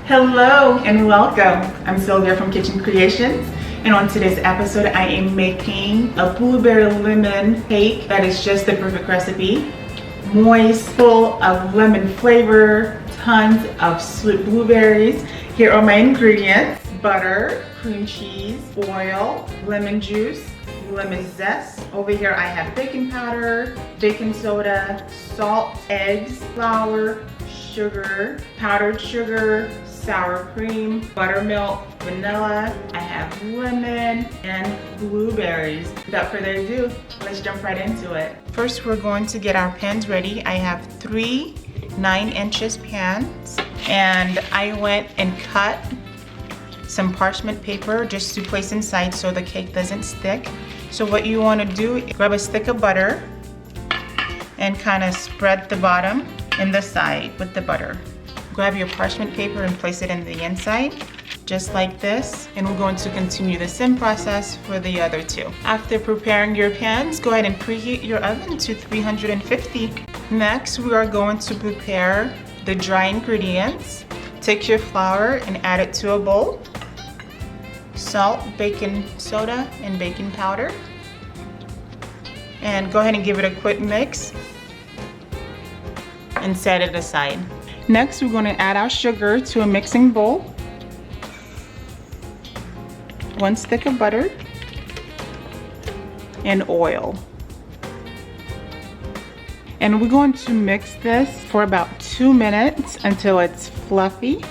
Hello and welcome. I'm Sylvia from Kitchen Creations, and on today's episode I am making a blueberry lemon cake that is just the perfect recipe. Moist, full of lemon flavor, tons of sweet blueberries. Here are my ingredients: butter, cream cheese, oil, lemon juice, lemon zest. Over here I have baking powder, baking soda, salt, eggs, flour, sugar, powdered sugar, sour cream, buttermilk, vanilla. I have lemon and blueberries. Without further ado, let's jump right into it. First, we're going to get our pans ready. I have 3 9-inch pans, and I went and cut some parchment paper just to place inside so the cake doesn't stick. So what you want to do is grab a stick of butter and kind of spread the bottom and the side with the butter. Grab your parchment paper and place it in the inside, just like this. And we're going to continue the same process for the other two. After preparing your pans, go ahead and preheat your oven to 350. Next, we are going to prepare the dry ingredients. Take your flour and add it to a bowl. Salt, baking soda, and baking powder. And go ahead and give it a quick mix and set it aside. Next, we're going to add our sugar to a mixing bowl. 1 stick of butter and oil. And we're going to mix this for about 2 minutes until it's fluffy.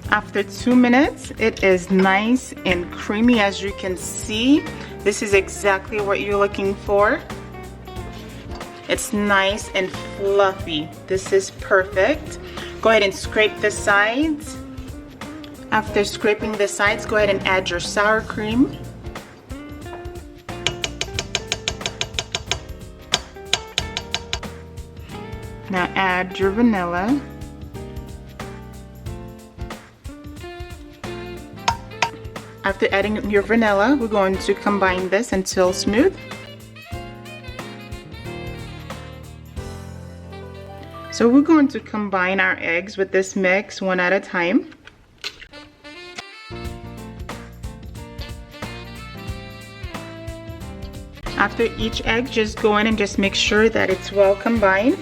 After 2 minutes, it is nice and creamy. As you can see, this is exactly what you're looking for. It's nice and fluffy. This is perfect. Go ahead and scrape the sides. After scraping the sides, go ahead and add your sour cream. Now add your vanilla. After adding your vanilla, we're going to combine this until smooth. So we're going to combine our eggs with this mix one at a time. After each egg, just go in and just make sure that it's well combined.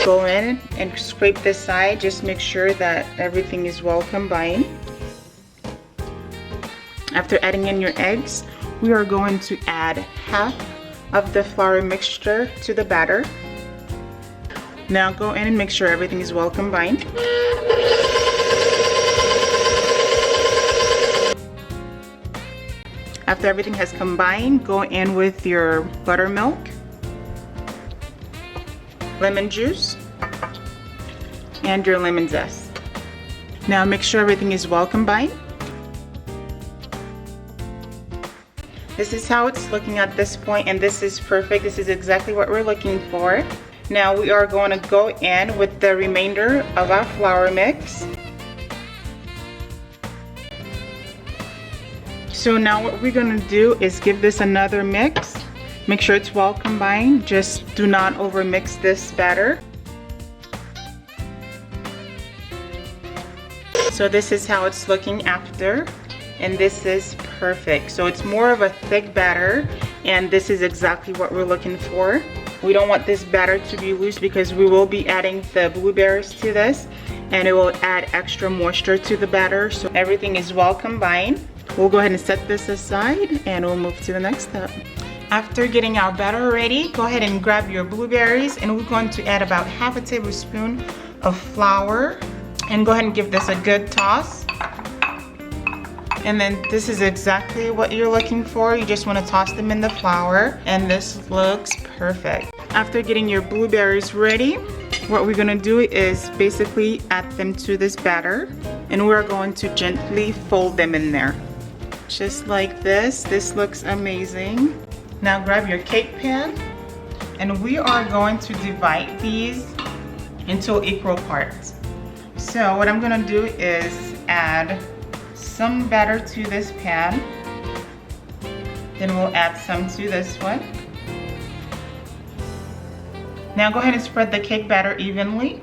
Go in and scrape this side, just make sure that everything is well combined. After adding in your eggs, we are going to add half of the flour mixture to the batter. Now go in and make sure everything is well combined. After everything has combined, go in with your buttermilk, lemon juice, and your lemon zest. Now make sure everything is well combined. This is how it's looking at this point, and this is perfect. This is exactly what we're looking for. Now we are going to go in with the remainder of our flour mix. So now what we're going to do is give this another mix. Make sure it's well combined. Just do not over mix this batter. So this is how it's looking after, and this is perfect. So it's more of a thick batter, and this is exactly what we're looking for. We don't want this batter to be loose because we will be adding the blueberries to this, and it will add extra moisture to the batter. So everything is well combined. We'll go ahead and set this aside, and we'll move to the next step. After getting our batter ready, go ahead and grab your blueberries, and we're going to add about half a tablespoon of flour, and go ahead and give this a good toss. And then this is exactly what you're looking for. You just want to toss them in the flour, and this looks perfect. After getting your blueberries ready, what we're going to do is basically add them to this batter, and we're going to gently fold them in there. Just like this. This looks amazing. Now grab your cake pan, and we are going to divide these into equal parts. So what I'm going to do is add some batter to this pan. Then we'll add some to this one. Now go ahead and spread the cake batter evenly.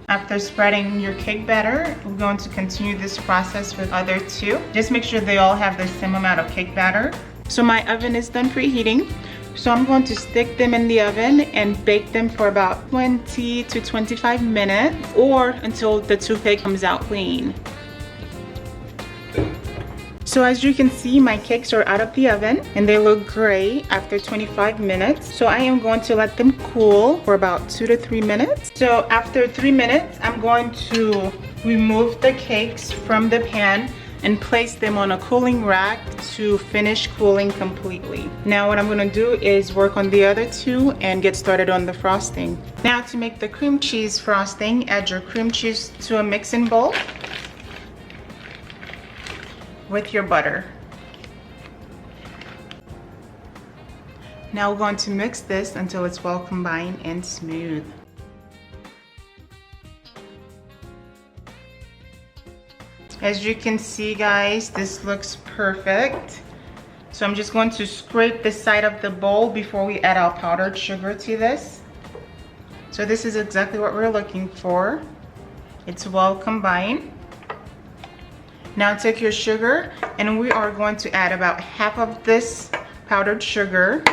After spreading your cake batter, we're going to continue this process with other two. Just make sure they all have the same amount of cake batter. So my oven is done preheating. So I'm going to stick them in the oven and bake them for about 20 to 25 minutes or until the toothpick comes out clean. So as you can see, my cakes are out of the oven and they look great after 25 minutes. So I am going to let them cool for about 2 to 3 minutes. So after 3 minutes, I'm going to remove the cakes from the pan and place them on a cooling rack to finish cooling completely. Now what I'm gonna do is work on the other two and get started on the frosting. Now to make the cream cheese frosting, add your cream cheese to a mixing bowl with your butter. Now we're going to mix this until it's well combined and smooth. As you can see, guys, this looks perfect. So I'm just going to scrape the side of the bowl before we add our powdered sugar to this. So this is exactly what we're looking for. It's well combined. Now take your sugar and we are going to add about half of this powdered sugar.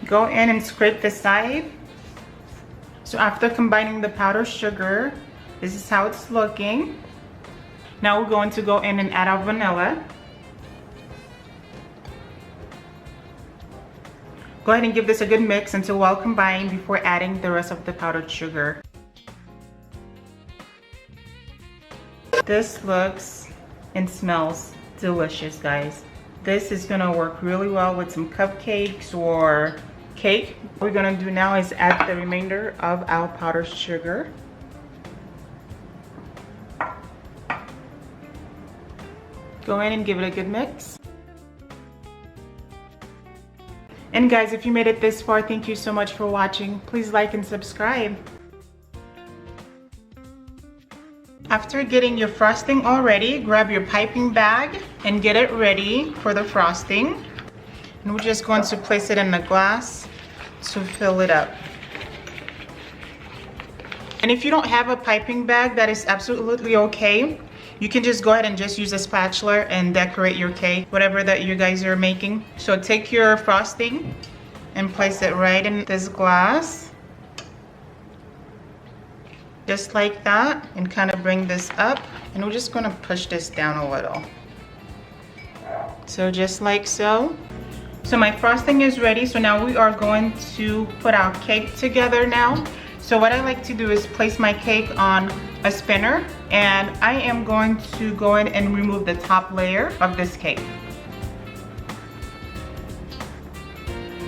Go in and scrape the side. So after combining the powdered sugar, this is how it's looking. Now we're going to go in and add our vanilla. Go ahead and give this a good mix until well combined before adding the rest of the powdered sugar. This looks and smells delicious, guys. This is gonna work really well with some cupcakes or cake. What we're gonna do now is add the remainder of our powdered sugar. Go in and give it a good mix. And guys, if you made it this far, thank you so much for watching. Please like and subscribe. After getting your frosting all ready, grab your piping bag and get it ready for the frosting. And we're just going to place it in a glass to fill it up. And if you don't have a piping bag, that is absolutely okay. You can just go ahead and just use a spatula and decorate your cake, whatever that you guys are making. So take your frosting and place it right in this glass. Just like that, and kind of bring this up. And we're just gonna push this down a little. So just like so. So my frosting is ready. So now we are going to put our cake together now. So what I like to do is place my cake on a spinner, and I am going to go in and remove the top layer of this cake.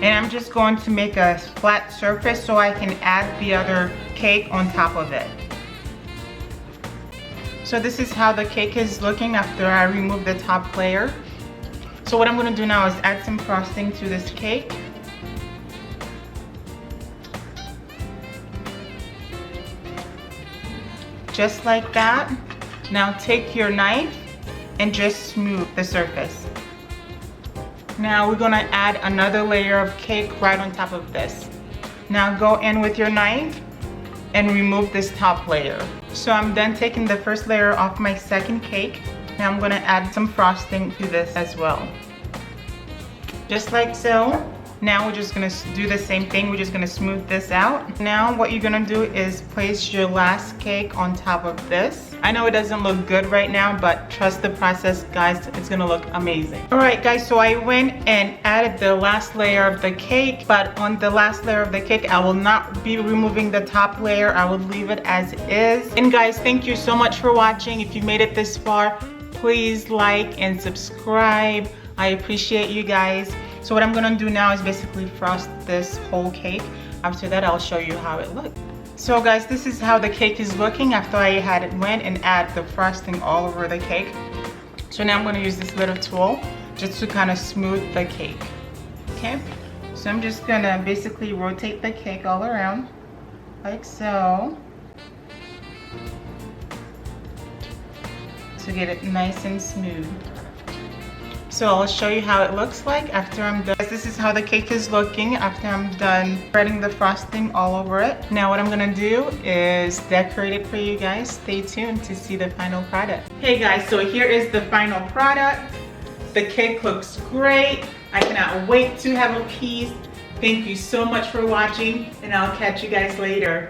And I'm just going to make a flat surface so I can add the other cake on top of it. So this is how the cake is looking after I remove the top layer. So what I'm going to do now is add some frosting to this cake. Just like that. Now take your knife and just smooth the surface. Now we're gonna add another layer of cake right on top of this. Now go in with your knife and remove this top layer. So I'm done taking the first layer off my second cake. Now I'm gonna add some frosting to this as well. Just like so. Now we're just gonna do the same thing. We're just gonna smooth this out. Now what you're gonna do is place your last cake on top of this. I know it doesn't look good right now, but trust the process, guys. It's gonna look amazing. All right, guys, so I went and added the last layer of the cake, but on the last layer of the cake, I will not be removing the top layer. I will leave it as is. And guys, thank you so much for watching. If you made it this far, please like and subscribe. I appreciate you guys. So what I'm gonna do now is basically frost this whole cake. After that, I'll show you how it looks. So guys, this is how the cake is looking after I had it went and add the frosting all over the cake. So now I'm gonna use this little tool just to kind of smooth the cake. Okay, so So I'm just gonna basically rotate the cake all around, like so, to get it nice and smooth. So I'll show you how it looks like after I'm done. This is how the cake is looking after I'm done spreading the frosting all over it. Now what I'm gonna do is decorate it for you guys. Stay tuned to see the final product. Hey guys, so here is the final product. The cake looks great. I cannot wait to have a piece. Thank you so much for watching, and I'll catch you guys later.